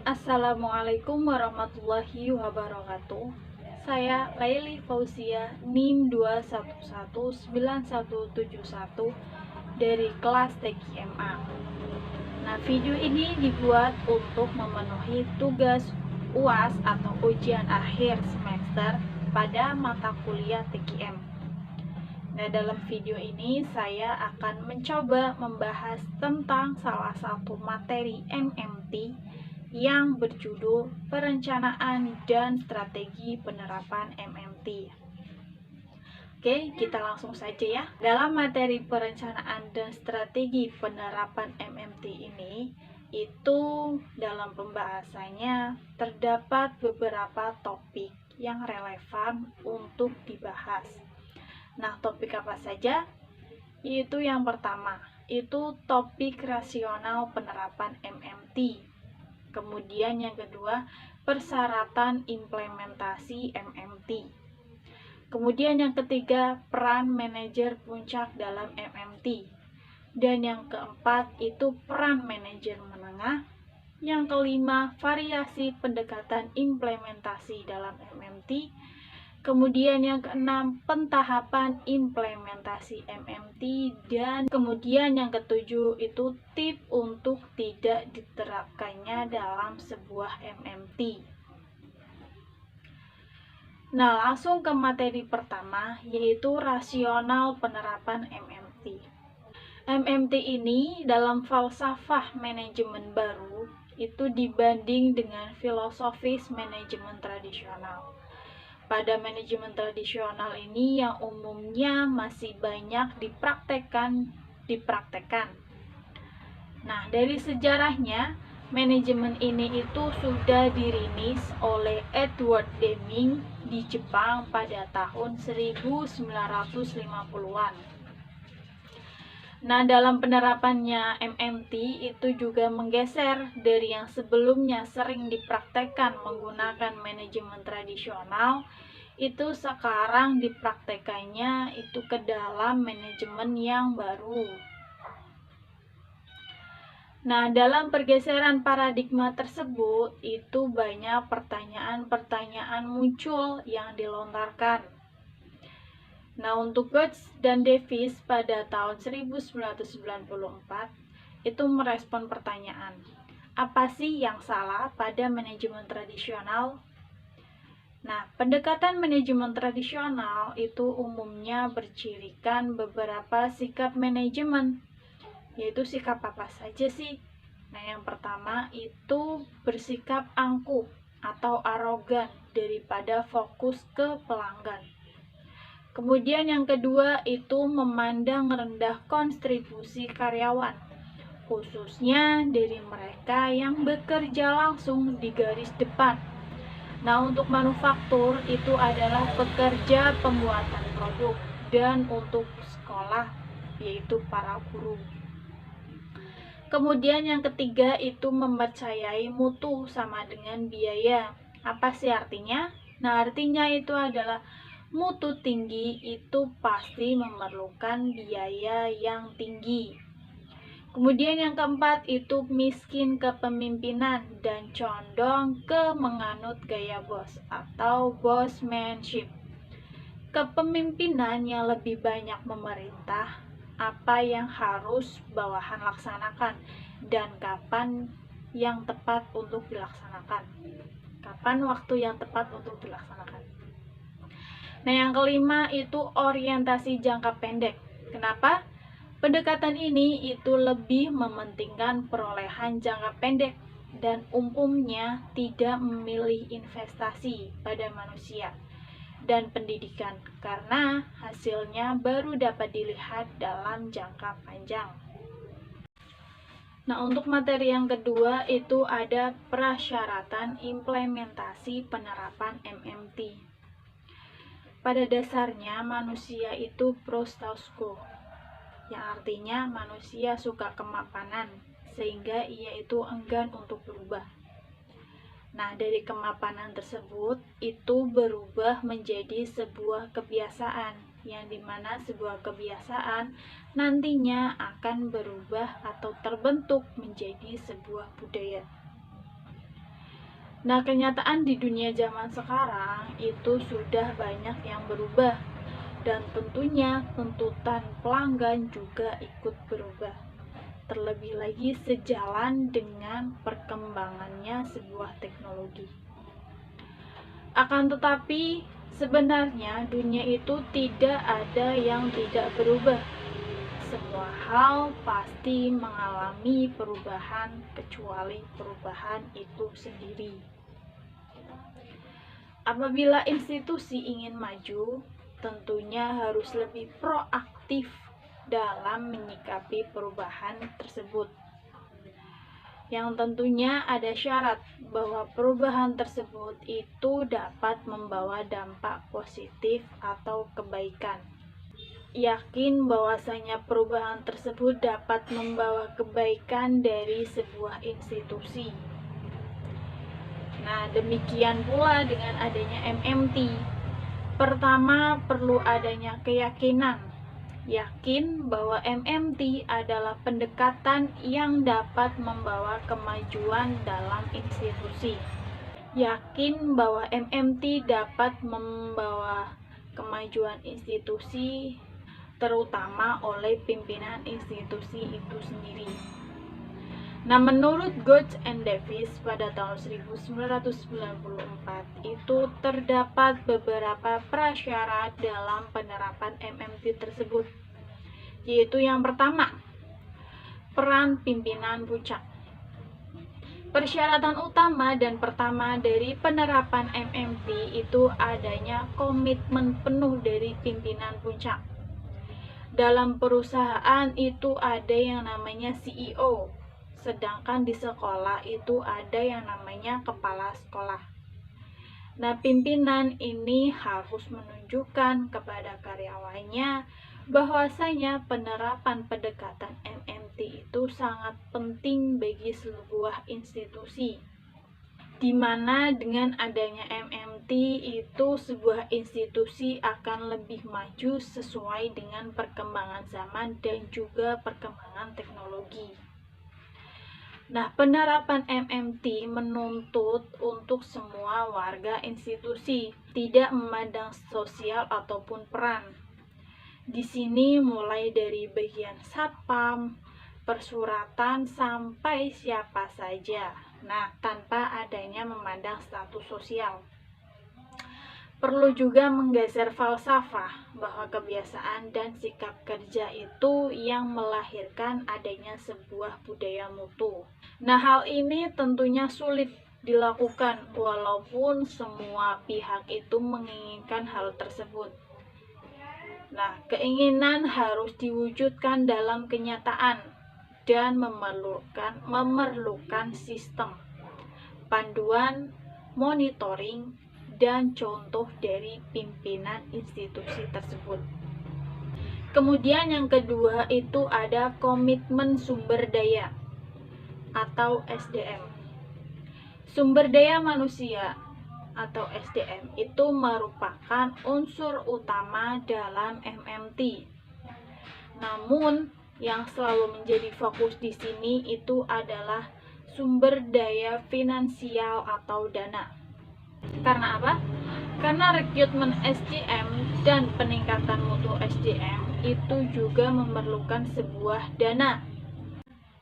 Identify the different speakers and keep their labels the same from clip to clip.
Speaker 1: Assalamualaikum warahmatullahi wabarakatuh. Saya Laili Fauzia, NIM 2119171 dari kelas TKMA. Nah, video ini dibuat untuk memenuhi tugas UAS atau ujian akhir semester pada mata kuliah TKM. Nah, dalam video ini saya akan mencoba membahas tentang salah satu materi MMT yang berjudul Perencanaan dan Strategi Penerapan MMT. Oke, kita langsung saja ya. Dalam materi perencanaan dan strategi penerapan MMT ini, itu dalam pembahasannya terdapat beberapa topik yang relevan untuk dibahas. Nah, topik apa saja? Yaitu yang pertama, itu topik rasional penerapan MMT. Kemudian yang kedua, persyaratan implementasi MMT. Kemudian yang ketiga, peran manajer puncak dalam MMT. Dan yang keempat, itu peran manajer menengah. Yang kelima, variasi pendekatan implementasi dalam MMT. Kemudian yang keenam, pentahapan implementasi MMT. Dan kemudian yang ketujuh, itu tip untuk tidak diterapkannya dalam sebuah MMT. Nah, langsung ke materi pertama, yaitu rasional penerapan MMT. MMT ini dalam falsafah manajemen baru itu dibanding dengan filosofis manajemen tradisional. Pada manajemen tradisional ini yang umumnya masih banyak dipraktekkan. Nah, dari sejarahnya, manajemen ini itu sudah dirilis oleh Edward Deming di Jepang pada tahun 1950-an. Nah, dalam penerapannya MMT itu juga menggeser dari yang sebelumnya sering dipraktekkan menggunakan manajemen tradisional, itu sekarang dipraktekannya itu ke dalam manajemen yang baru. Nah, dalam pergeseran paradigma tersebut, itu banyak pertanyaan-pertanyaan muncul yang dilontarkan. Nah, untuk Götz dan Davis pada tahun 1994 itu merespon pertanyaan, apa sih yang salah pada manajemen tradisional? Nah, pendekatan manajemen tradisional itu umumnya bercirikan beberapa sikap manajemen, yaitu sikap apa saja sih? Nah, yang pertama itu bersikap angkuh atau arogan daripada fokus ke pelanggan. Kemudian yang kedua itu memandang rendah kontribusi karyawan, khususnya dari mereka yang bekerja langsung di garis depan. Nah, untuk manufaktur itu adalah pekerja pembuatan produk, dan untuk sekolah yaitu para guru. Kemudian yang ketiga itu mempercayai mutu sama dengan biaya. Apa sih artinya? Nah, artinya itu adalah mutu tinggi itu pasti memerlukan biaya yang tinggi. Kemudian yang keempat itu miskin kepemimpinan dan condong ke menganut gaya bos atau bossmanship. Kepemimpinan yang lebih banyak memerintah apa yang harus bawahan laksanakan dan kapan yang tepat untuk dilaksanakan. Kapan waktu yang tepat untuk dilaksanakan. Nah, yang kelima itu orientasi jangka pendek. Kenapa? Pendekatan ini itu lebih mementingkan perolehan jangka pendek dan umumnya tidak memilih investasi pada manusia dan pendidikan karena hasilnya baru dapat dilihat dalam jangka panjang. Nah, untuk materi yang kedua itu ada prasyaratan implementasi penerapan MMT. Pada dasarnya manusia itu pro status quo, yang artinya manusia suka kemapanan, sehingga ia itu enggan untuk berubah. Nah, dari kemapanan tersebut itu berubah menjadi sebuah kebiasaan yang dimana sebuah kebiasaan nantinya akan berubah atau terbentuk menjadi sebuah budaya. Nah, kenyataan di dunia zaman sekarang itu sudah banyak yang berubah, dan tentunya tuntutan pelanggan juga ikut berubah. Terlebih lagi sejalan dengan perkembangannya sebuah teknologi. Akan tetapi, sebenarnya dunia itu tidak ada yang tidak berubah. Semua hal pasti mengalami perubahan kecuali perubahan itu sendiri. Apabila institusi ingin maju, tentunya harus lebih proaktif dalam menyikapi perubahan tersebut. Yang tentunya ada syarat bahwa perubahan tersebut itu dapat membawa dampak positif atau kebaikan. Yakin bahwasanya perubahan tersebut dapat membawa kebaikan dari sebuah institusi. Nah, demikian pula dengan adanya MMT. Pertama, perlu adanya keyakinan. Yakin bahwa MMT adalah pendekatan yang dapat membawa kemajuan dalam institusi. Yakin bahwa MMT dapat membawa kemajuan institusi, terutama oleh pimpinan institusi itu sendiri. Nah, menurut Gooch and Davis pada tahun 1994 itu terdapat beberapa prasyarat dalam penerapan MMT tersebut, yaitu yang pertama, peran pimpinan puncak. Persyaratan utama dan pertama dari penerapan MMT itu adanya komitmen penuh dari pimpinan puncak. Dalam perusahaan itu ada yang namanya CEO, sedangkan di sekolah itu ada yang namanya kepala sekolah. Nah, pimpinan ini harus menunjukkan kepada karyawannya bahwasanya penerapan pendekatan MMT itu sangat penting bagi sebuah institusi, di mana dengan adanya MMT itu sebuah institusi akan lebih maju sesuai dengan perkembangan zaman dan juga perkembangan teknologi. Nah, penerapan MMT menuntut untuk semua warga institusi, tidak memandang sosial ataupun peran. Di sini mulai dari bagian satpam, persuratan, sampai siapa saja. Nah, tanpa adanya memandang status sosial. Perlu juga menggeser falsafah bahwa kebiasaan dan sikap kerja itu yang melahirkan adanya sebuah budaya mutu. Nah, hal ini tentunya sulit dilakukan walaupun semua pihak itu menginginkan hal tersebut. Nah, keinginan harus diwujudkan dalam kenyataan dan memerlukan sistem, panduan, monitoring, dan contoh dari pimpinan institusi tersebut. Kemudian yang kedua itu ada komitmen sumber daya atau SDM. Sumber daya manusia atau SDM itu merupakan unsur utama dalam MMT. Namun yang selalu menjadi fokus di sini itu adalah sumber daya finansial atau dana. Karena apa? Karena rekrutmen SDM dan peningkatan mutu SDM itu juga memerlukan sebuah dana.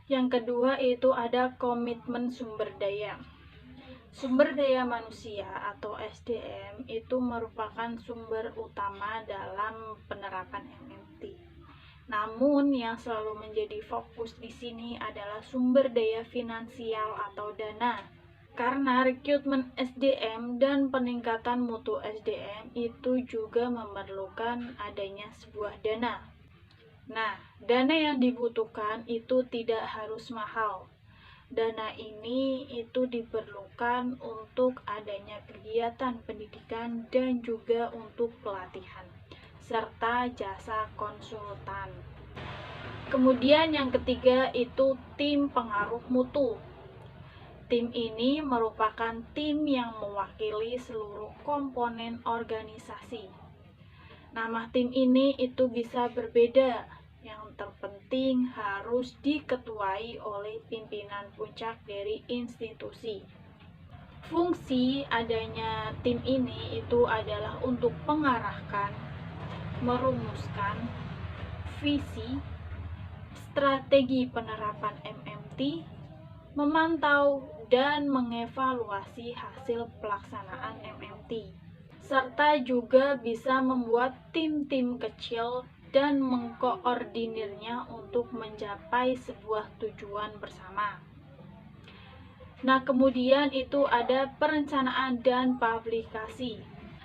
Speaker 1: Yang kedua itu ada komitmen sumber daya. Sumber daya manusia atau SDM itu merupakan sumber utama dalam penerapan MMT. Namun yang selalu menjadi fokus di sini adalah sumber daya finansial atau dana. Karena rekrutmen SDM dan peningkatan mutu SDM itu juga memerlukan adanya sebuah dana. Nah, dana yang dibutuhkan itu tidak harus mahal. Dana ini itu diperlukan untuk adanya kegiatan pendidikan dan juga untuk pelatihan, serta jasa konsultan. Kemudian yang ketiga itu tim pengaruh mutu. Tim ini merupakan tim yang mewakili seluruh komponen organisasi. Nama tim ini itu bisa berbeda. Yang terpenting harus diketuai oleh pimpinan puncak dari institusi. Fungsi adanya tim ini itu adalah untuk mengarahkan, merumuskan visi, strategi penerapan MMT, memantau dan mengevaluasi hasil pelaksanaan MMT, serta juga bisa membuat tim-tim kecil dan mengkoordinirnya untuk mencapai sebuah tujuan bersama. Nah, kemudian itu ada perencanaan dan publikasi.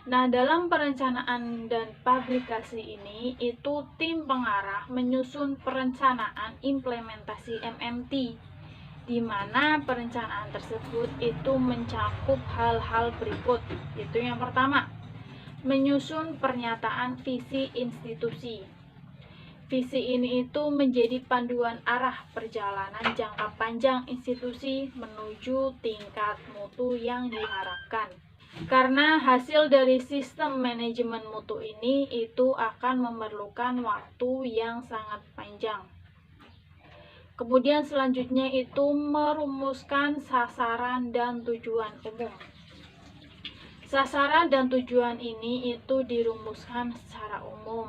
Speaker 1: Nah, dalam perencanaan dan publikasi ini, itu tim pengarah menyusun perencanaan implementasi MMT, di mana perencanaan tersebut itu mencakup hal-hal berikut. Itu yang pertama, menyusun pernyataan visi institusi. Visi ini itu menjadi panduan arah perjalanan jangka panjang institusi menuju tingkat mutu yang diharapkan. Karena hasil dari sistem manajemen mutu ini itu akan memerlukan waktu yang sangat panjang. Kemudian selanjutnya itu merumuskan sasaran dan tujuan umum. Sasaran dan tujuan ini itu dirumuskan secara umum.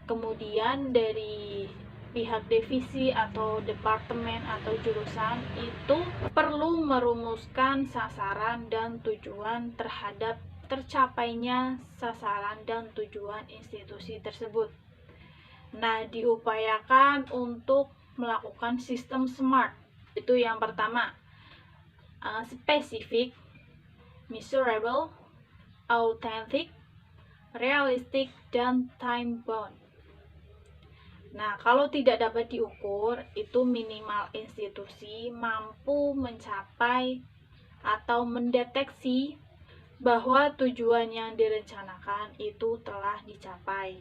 Speaker 1: Kemudian dari pihak divisi atau departemen atau jurusan itu perlu merumuskan sasaran dan tujuan terhadap tercapainya sasaran dan tujuan institusi tersebut. Nah, diupayakan untuk melakukan sistem SMART. Itu yang pertama, spesifik, measurable, authentic, realistic, dan time bound. Nah, kalau tidak dapat diukur, itu minimal institusi mampu mencapai atau mendeteksi bahwa tujuan yang direncanakan itu telah dicapai.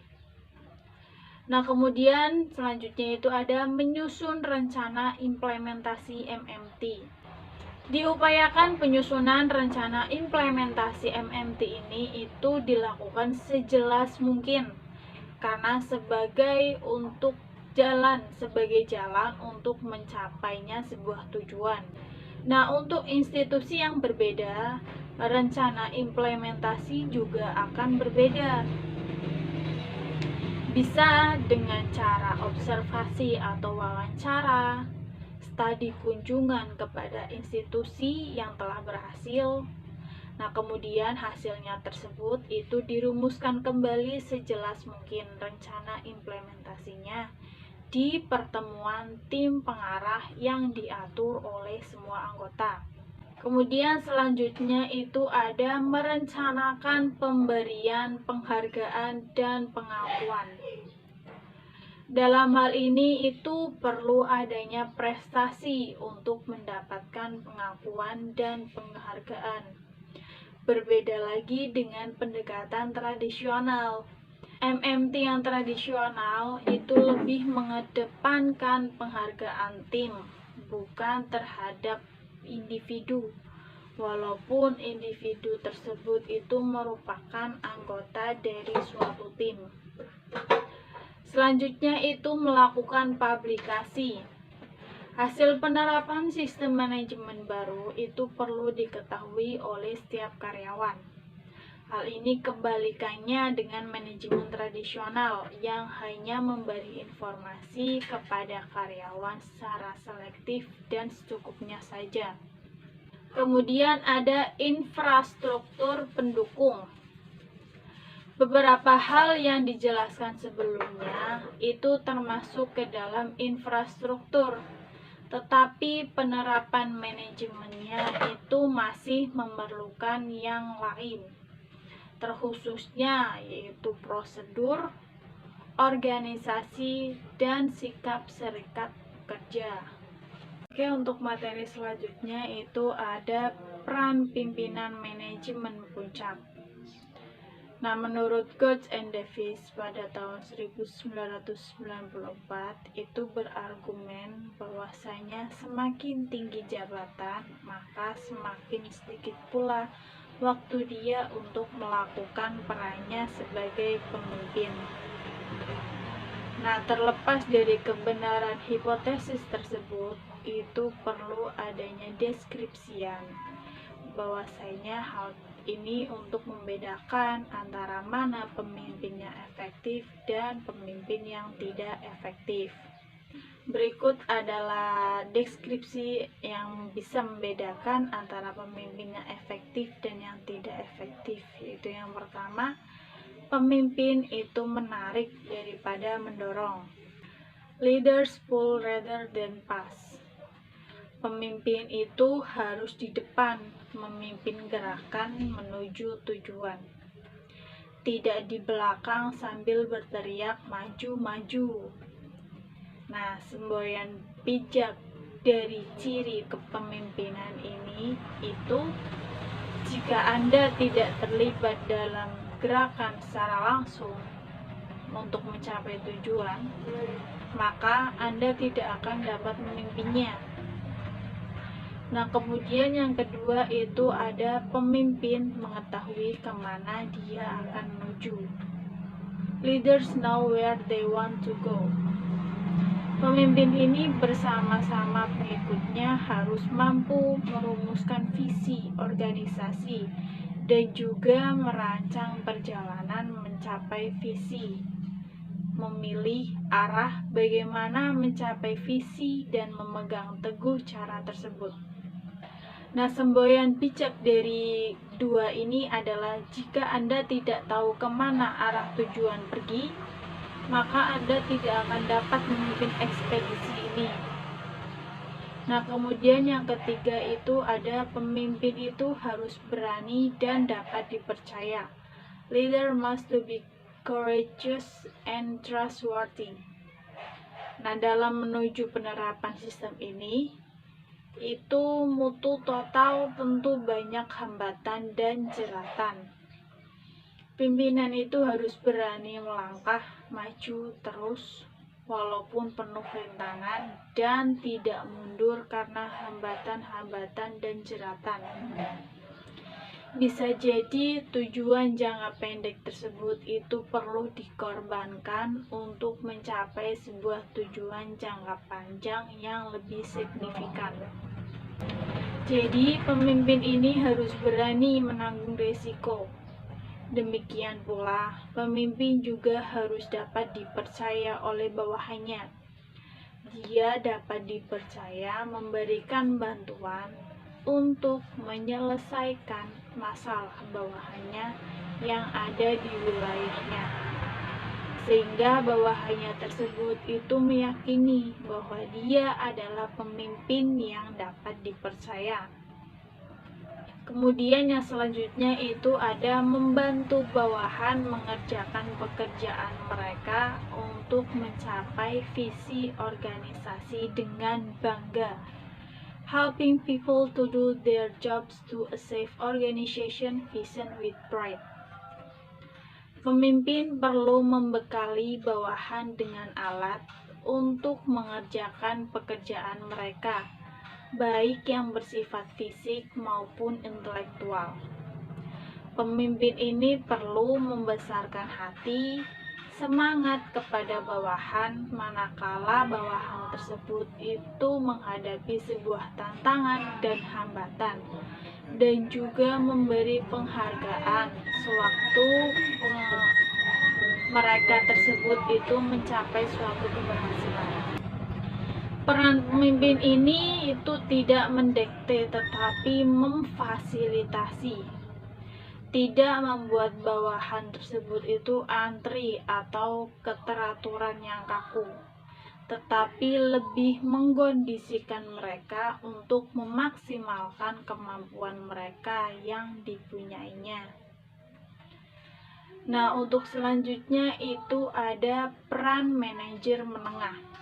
Speaker 1: Nah, kemudian selanjutnya itu ada menyusun rencana implementasi MMT. Diupayakan penyusunan rencana implementasi MMT ini itu dilakukan sejelas mungkin karena sebagai jalan untuk mencapainya sebuah tujuan. Nah, untuk institusi yang berbeda, rencana implementasi juga akan berbeda. Bisa dengan cara observasi atau wawancara, studi kunjungan kepada institusi yang telah berhasil. Nah, kemudian hasilnya tersebut itu dirumuskan kembali sejelas mungkin rencana implementasinya di pertemuan tim pengarah yang diatur oleh semua anggota. Kemudian selanjutnya itu ada merencanakan pemberian penghargaan dan pengakuan. Dalam hal ini itu perlu adanya prestasi untuk mendapatkan pengakuan dan penghargaan. Berbeda lagi dengan pendekatan tradisional. MMT yang tradisional itu lebih mengedepankan penghargaan tim, bukan terhadap individu. Walaupun individu tersebut itu merupakan anggota dari suatu tim. Selanjutnya itu melakukan publikasi. Hasil penerapan sistem manajemen baru itu perlu diketahui oleh setiap karyawan. Hal ini kebalikannya dengan manajemen tradisional yang hanya memberi informasi kepada karyawan secara selektif dan secukupnya saja. Kemudian ada infrastruktur pendukung. Beberapa hal yang dijelaskan sebelumnya itu termasuk ke dalam infrastruktur, tetapi penerapan manajemennya itu masih memerlukan yang lain, terkhususnya yaitu prosedur, organisasi, dan sikap serikat pekerja. Oke, untuk materi selanjutnya itu ada peran pimpinan manajemen puncak. Nah, menurut Coach and Davis pada tahun 1994 itu berargumen bahwasanya semakin tinggi jabatan, maka semakin sedikit pula waktu dia untuk melakukan perannya sebagai pemimpin. Nah, terlepas dari kebenaran hipotesis tersebut, itu perlu adanya deskripsian bahwasanya hal ini untuk membedakan antara mana pemimpin yang efektif dan pemimpin yang tidak efektif. Berikut adalah deskripsi yang bisa membedakan antara pemimpin yang efektif dan yang tidak efektif. Yaitu yang pertama, pemimpin itu menarik daripada mendorong. Leaders pull rather than pass. Pemimpin itu harus di depan, memimpin gerakan menuju tujuan. Tidak di belakang sambil berteriak maju-maju. Nah, semboyan bijak dari ciri kepemimpinan ini itu, jika Anda tidak terlibat dalam gerakan secara langsung untuk mencapai tujuan, maka Anda tidak akan dapat memimpinnya. Nah, kemudian yang kedua itu ada pemimpin mengetahui kemana dia akan menuju. Leaders know where they want to go. Pemimpin ini bersama-sama pengikutnya harus mampu merumuskan visi organisasi dan juga merancang perjalanan mencapai visi, memilih arah bagaimana mencapai visi dan memegang teguh cara tersebut. Nah, semboyan bijak dari dua ini adalah jika Anda tidak tahu kemana arah tujuan pergi, maka Anda tidak akan dapat memimpin ekspedisi ini. Nah, kemudian yang ketiga itu ada pemimpin itu harus berani dan dapat dipercaya. Leader must be courageous and trustworthy. Nah, dalam menuju penerapan sistem ini, itu mutu total tentu banyak hambatan dan jeratan. Pimpinan itu harus berani melangkah maju terus walaupun penuh rintangan dan tidak mundur karena hambatan-hambatan dan jeratan. Bisa jadi tujuan jangka pendek tersebut itu perlu dikorbankan untuk mencapai sebuah tujuan jangka panjang yang lebih signifikan. Jadi, pemimpin ini harus berani menanggung risiko. Demikian pula, pemimpin juga harus dapat dipercaya oleh bawahannya. Dia dapat dipercaya memberikan bantuan untuk menyelesaikan masalah bawahannya yang ada di wilayahnya, sehingga bawahannya tersebut itu meyakini bahwa dia adalah pemimpin yang dapat dipercaya. Kemudian yang selanjutnya itu ada membantu bawahan mengerjakan pekerjaan mereka untuk mencapai visi organisasi dengan bangga. Helping people to do their jobs to achieve organization vision with pride. Pemimpin perlu membekali bawahan dengan alat untuk mengerjakan pekerjaan mereka, baik yang bersifat fisik maupun intelektual. Pemimpin ini perlu membesarkan hati, semangat kepada bawahan manakala bawahan tersebut itu menghadapi sebuah tantangan dan hambatan, dan juga memberi penghargaan sewaktu mereka tersebut itu mencapai suatu keberhasilan. Peran pemimpin ini itu tidak mendikte tetapi memfasilitasi. Tidak membuat bawahan tersebut itu antri atau keteraturan yang kaku, tetapi lebih mengkondisikan mereka untuk memaksimalkan kemampuan mereka yang dipunyainya. Nah, untuk selanjutnya itu ada peran manajer menengah.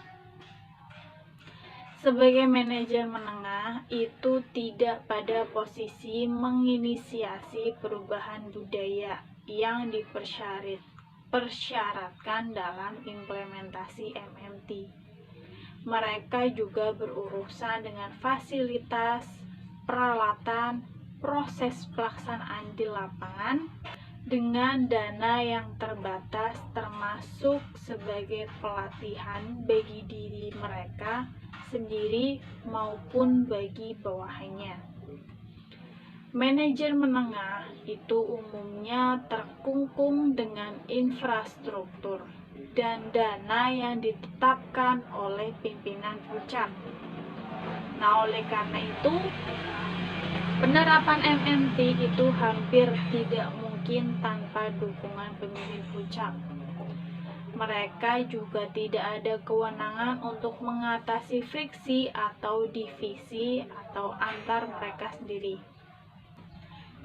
Speaker 1: Sebagai manajer menengah itu tidak pada posisi menginisiasi perubahan budaya yang dipersyaratkan dalam implementasi MMT. Mereka juga berurusan dengan fasilitas, peralatan, proses pelaksanaan di lapangan dengan dana yang terbatas, termasuk sebagai pelatihan bagi diri mereka sendiri maupun bagi bawahannya. Manajer menengah itu umumnya terkungkung dengan infrastruktur dan dana yang ditetapkan oleh pimpinan puncak. Nah, oleh karena itu, penerapan MMT itu hampir tidak mungkin tanpa dukungan pemimpin puncak. Mereka juga tidak ada kewenangan untuk mengatasi friksi atau divisi atau antar mereka sendiri.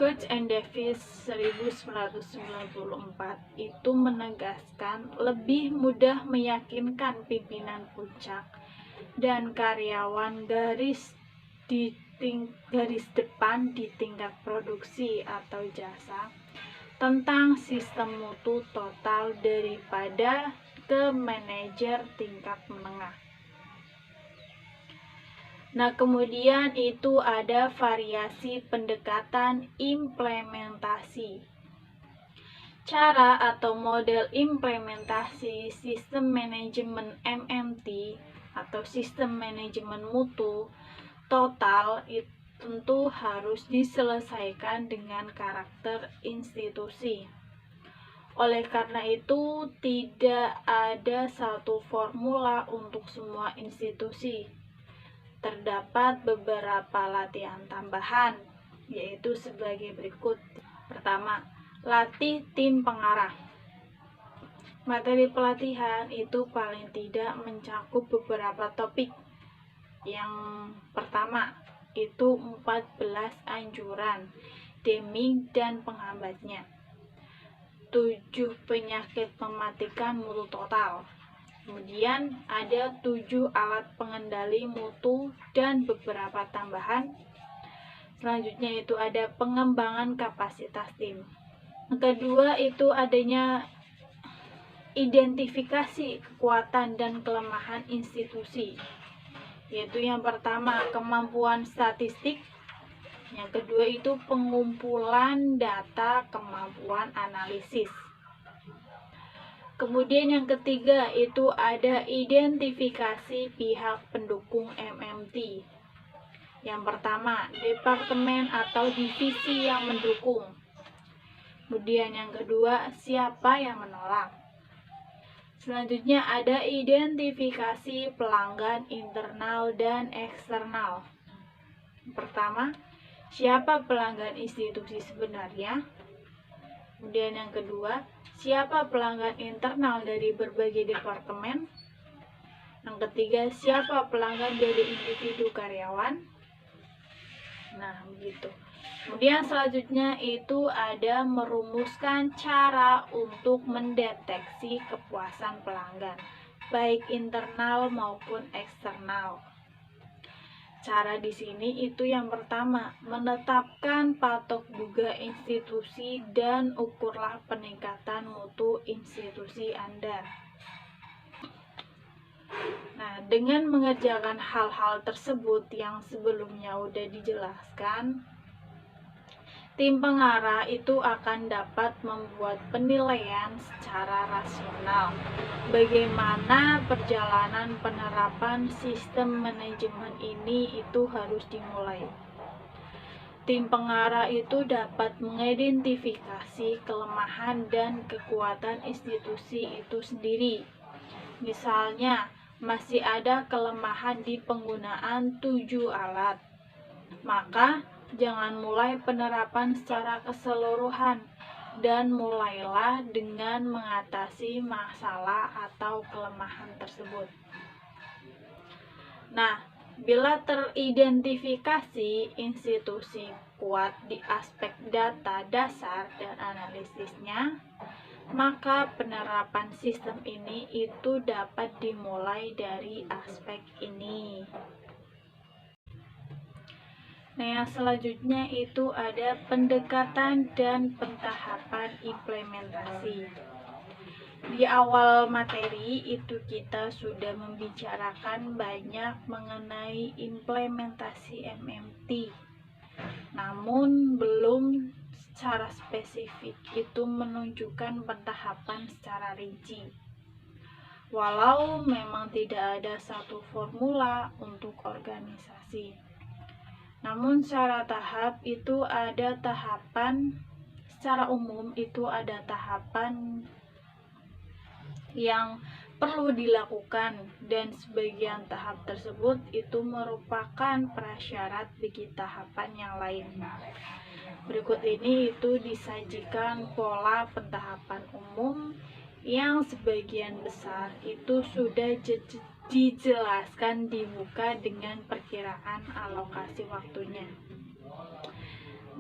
Speaker 1: Couch and Davis 1994 itu menegaskan lebih mudah meyakinkan pimpinan puncak dan karyawan garis depan di tingkat produksi atau jasa tentang sistem mutu total daripada ke manajer tingkat menengah. Nah, kemudian itu ada variasi pendekatan implementasi. Cara atau model implementasi sistem manajemen MMT atau sistem manajemen mutu total itu tentu harus diselesaikan dengan karakter institusi. Oleh karena itu, tidak ada satu formula untuk semua institusi. Terdapat beberapa latihan tambahan, yaitu sebagai berikut. Pertama, latih tim pengarah. Materi pelatihan itu paling tidak mencakup beberapa topik. Yang pertama, itu 14 anjuran Deming dan penghambatnya, 7 penyakit mematikan mutu total, kemudian ada 7 alat pengendali mutu dan beberapa tambahan. Selanjutnya itu ada pengembangan kapasitas tim. Yang kedua itu adanya identifikasi kekuatan dan kelemahan institusi, yaitu yang pertama kemampuan statistik, yang kedua itu pengumpulan data, kemampuan analisis. Kemudian yang ketiga itu ada identifikasi pihak pendukung MMT. Yang pertama, departemen atau divisi yang mendukung. Kemudian yang kedua, siapa yang menolak. Selanjutnya ada identifikasi pelanggan internal dan eksternal. Pertama, siapa pelanggan institusi sebenarnya? Kemudian yang kedua, siapa pelanggan internal dari berbagai departemen? Yang ketiga, siapa pelanggan dari individu karyawan? Nah, begitu. Kemudian selanjutnya itu ada merumuskan cara untuk mendeteksi kepuasan pelanggan, baik internal maupun eksternal. Cara di sini itu yang pertama, menetapkan patok duga institusi dan ukurlah peningkatan mutu institusi Anda. Nah, dengan mengerjakan hal-hal tersebut yang sebelumnya udah dijelaskan, tim pengarah itu akan dapat membuat penilaian secara rasional bagaimana perjalanan penerapan sistem manajemen ini itu harus dimulai. Tim pengarah itu dapat mengidentifikasi kelemahan dan kekuatan institusi itu sendiri. Misalnya, masih ada kelemahan di penggunaan 7 alat, maka jangan mulai penerapan secara keseluruhan dan mulailah dengan mengatasi masalah atau kelemahan tersebut. Nah, bila teridentifikasi institusi kuat di aspek data dasar dan analisisnya, maka penerapan sistem ini itu dapat dimulai dari aspek ini. Nah, yang selanjutnya itu ada pendekatan dan pentahapan implementasi. Di awal materi itu kita sudah membicarakan banyak mengenai implementasi MMT. namun belum secara spesifik itu menunjukkan pentahapan secara rinci. Walau memang tidak ada satu formula untuk organisasi, namun secara tahap itu ada tahapan, secara umum itu ada tahapan yang perlu dilakukan, dan sebagian tahap tersebut itu merupakan prasyarat bagi tahapan yang lain. Berikut ini itu disajikan pola pentahapan umum yang sebagian besar itu sudah dijelaskan di muka dengan perkiraan alokasi waktunya.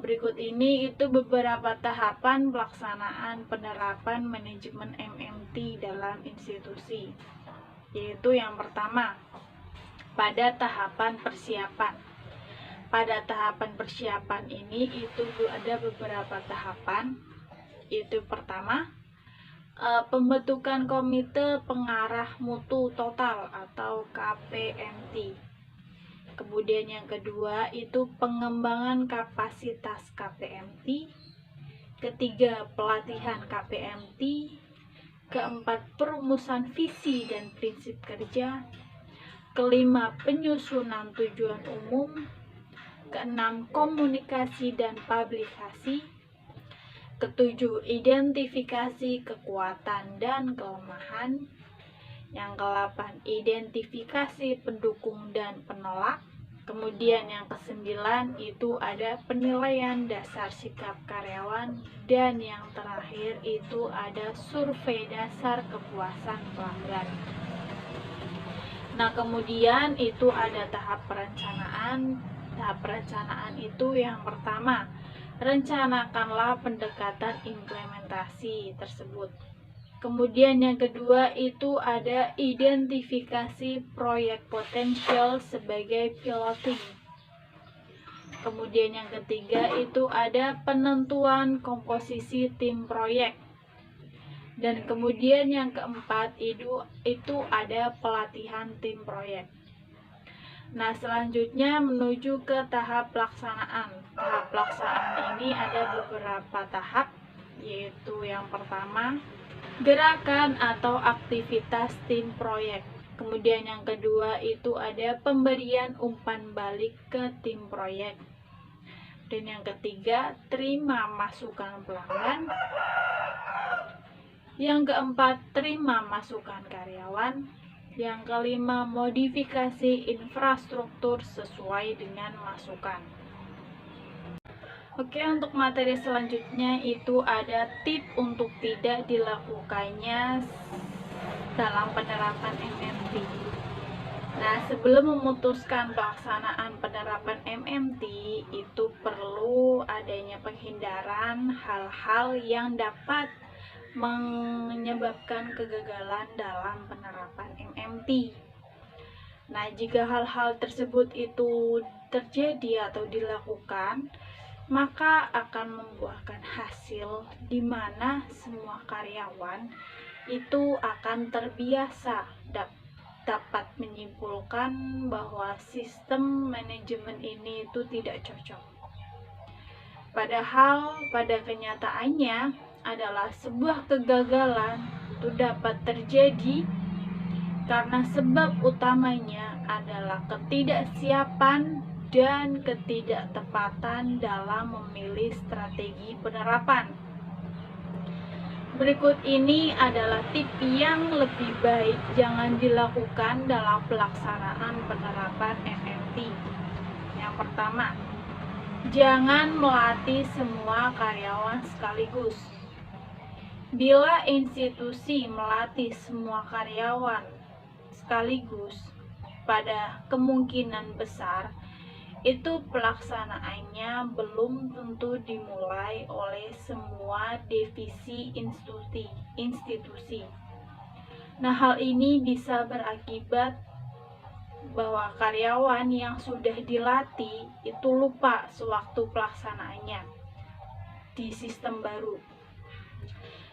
Speaker 1: Berikut ini itu beberapa tahapan pelaksanaan penerapan manajemen MMT dalam institusi. Yaitu yang pertama, pada tahapan persiapan. Pada tahapan persiapan ini itu ada beberapa tahapan. Itu pertama, pembentukan komite pengarah mutu total atau KPMT. Kemudian yang kedua itu pengembangan kapasitas KPMT. Ketiga, pelatihan KPMT. Keempat, perumusan visi dan prinsip kerja. Kelima, penyusunan tujuan umum. Keenam, komunikasi dan publikasi. Ketujuh, identifikasi kekuatan dan kelemahan. Yang kedelapan, identifikasi pendukung dan penolak. Kemudian yang kesembilan itu ada penilaian dasar sikap karyawan. Dan yang terakhir itu ada survei dasar kepuasan pelanggan. Nah, kemudian itu ada tahap perencanaan. Tahap perencanaan itu yang pertama, rencanakanlah pendekatan implementasi tersebut. Kemudian yang kedua itu ada identifikasi proyek potensial sebagai piloting. Kemudian yang ketiga itu ada penentuan komposisi tim proyek. Dan kemudian yang keempat itu ada pelatihan tim proyek. Nah, selanjutnya menuju ke tahap pelaksanaan. Tahap pelaksanaan ini ada beberapa tahap, yaitu yang pertama, gerakan atau aktivitas tim proyek. Kemudian yang kedua itu ada pemberian umpan balik ke tim proyek. Dan yang ketiga, terima masukan pelanggan. Yang keempat, terima masukan karyawan. Yang kelima, modifikasi infrastruktur sesuai dengan masukan. Oke, untuk materi selanjutnya itu ada tips untuk tidak dilakukannya dalam penerapan MMT. Nah, sebelum memutuskan pelaksanaan penerapan MMT, itu perlu adanya penghindaran hal-hal yang dapat menyebabkan kegagalan dalam penerapan MMT. Nah, jika hal-hal tersebut itu terjadi atau dilakukan, maka akan membuahkan hasil di mana semua karyawan itu akan terbiasa dapat menyimpulkan bahwa sistem manajemen ini itu tidak cocok. Padahal pada kenyataannya adalah sebuah kegagalan itu dapat terjadi karena sebab utamanya adalah ketidaksiapan dan ketidaktepatan dalam memilih strategi penerapan. Berikut ini adalah tips yang lebih baik jangan dilakukan dalam pelaksanaan penerapan MMT. Yang pertama, jangan melatih semua karyawan sekaligus. Bila institusi melatih semua karyawan sekaligus, pada kemungkinan besar itu pelaksanaannya belum tentu dimulai oleh semua divisi institusi. Nah, hal ini bisa berakibat bahwa karyawan yang sudah dilatih itu lupa sewaktu pelaksanaannya di sistem baru.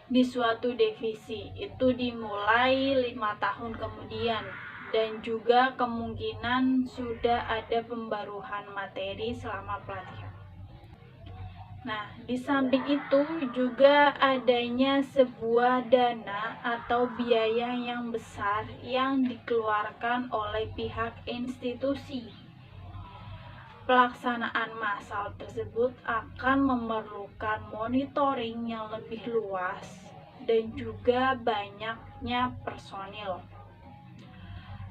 Speaker 1: Di suatu divisi itu dimulai 5 tahun kemudian, dan juga kemungkinan sudah ada pembaruan materi selama pelatihan. Nah, di samping itu juga adanya sebuah dana atau biaya yang besar yang dikeluarkan oleh pihak institusi. Pelaksanaan massal tersebut akan memerlukan monitoring yang lebih luas dan juga banyaknya personil.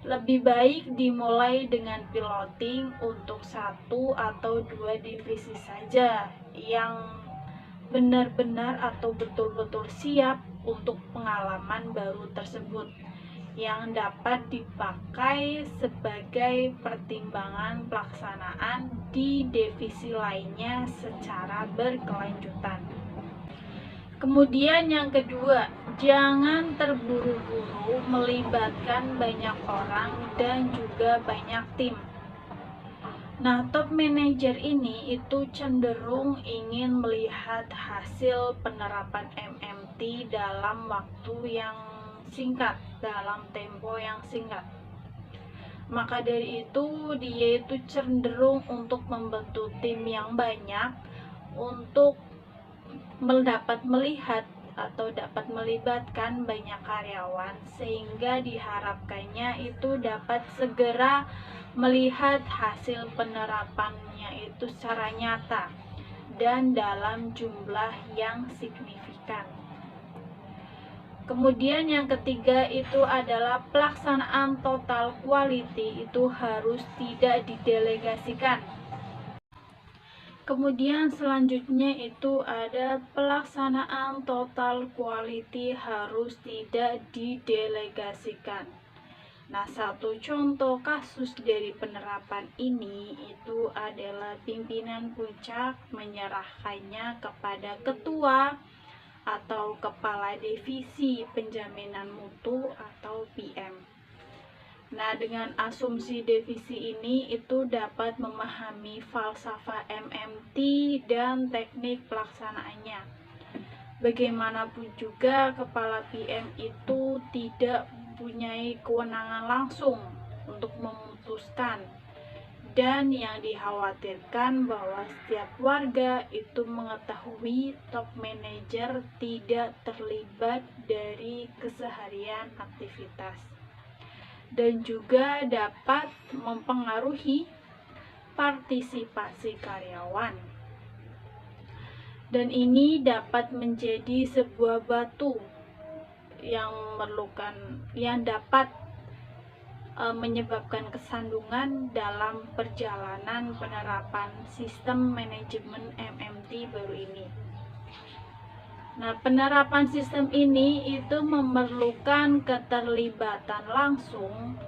Speaker 1: Lebih baik dimulai dengan piloting untuk 1 atau 2 divisi saja yang benar-benar atau betul-betul siap untuk pengalaman baru tersebut, yang dapat dipakai sebagai pertimbangan pelaksanaan di divisi lainnya secara berkelanjutan. Kemudian yang kedua, jangan terburu-buru melibatkan banyak orang dan juga banyak tim. Nah, top manager ini itu cenderung ingin melihat hasil penerapan MMT dalam waktu yang singkat, dalam tempo yang singkat. Maka dari itu, dia itu cenderung untuk membentuk tim yang banyak untuk dapat melihat atau dapat melibatkan banyak karyawan, sehingga diharapkannya itu dapat segera melihat hasil penerapannya itu secara nyata dan dalam jumlah yang signifikan. Kemudian yang ketiga itu adalah pelaksanaan total quality itu harus tidak didelegasikan. Kemudian selanjutnya itu ada pelaksanaan total quality harus tidak didelegasikan. Nah, satu contoh kasus dari penerapan ini itu adalah pimpinan puncak menyerahkannya kepada ketua atau kepala divisi penjaminan mutu atau PM. Nah, dengan asumsi divisi ini itu dapat memahami falsafah MMT dan teknik pelaksanaannya. Bagaimanapun juga kepala PM itu tidak mempunyai kewenangan langsung untuk memutuskan, dan yang dikhawatirkan bahwa setiap warga itu mengetahui top manager tidak terlibat dari keseharian aktivitas, dan juga dapat mempengaruhi partisipasi karyawan. Dan ini dapat menjadi sebuah batu yang dapat menyebabkan kesandungan dalam perjalanan penerapan sistem manajemen MMT baru ini. Nah, penerapan sistem ini itu memerlukan keterlibatan langsung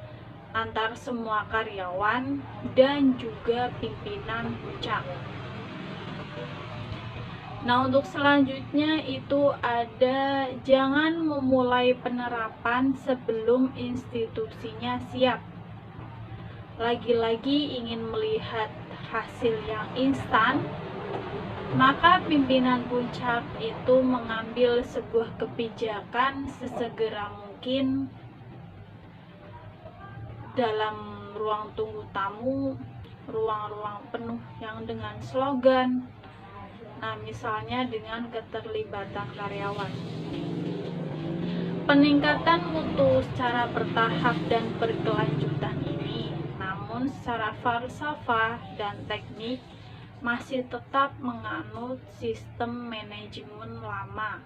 Speaker 1: antar semua karyawan dan juga pimpinan puncak. Nah, untuk selanjutnya itu ada jangan memulai penerapan sebelum institusinya siap. Lagi-lagi ingin melihat hasil yang instan, maka pimpinan puncak itu mengambil sebuah kebijakan sesegera mungkin dalam ruang tunggu tamu, ruang-ruang penuh yang dengan slogan. Nah, misalnya dengan keterlibatan karyawan. Peningkatan mutu secara bertahap dan berkelanjutan ini, namun secara falsafah dan teknik masih tetap menganut sistem manajemen lama.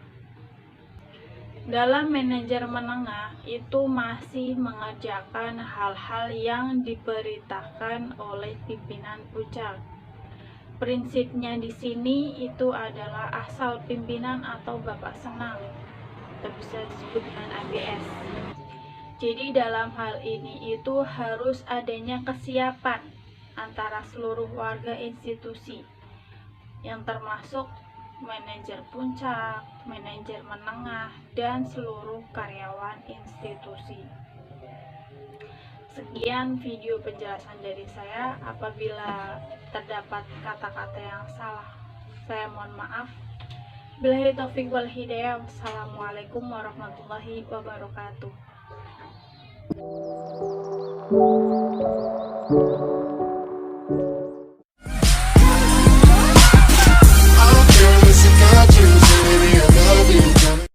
Speaker 1: Dalam manajer menengah itu masih mengerjakan hal-hal yang diperintahkan oleh pimpinan puncak. Prinsipnya di sini itu adalah asal pimpinan atau bapak senang, atau bisa disebut dengan ABS. Jadi dalam hal ini itu harus adanya kesiapan antara seluruh warga institusi, yang termasuk manajer puncak, manajer menengah, dan seluruh karyawan institusi. Sekian video penjelasan dari saya. Apabila terdapat kata-kata yang salah, saya mohon maaf. Billahi taufiq wal hidayah. Wassalamualaikum warahmatullahi wabarakatuh.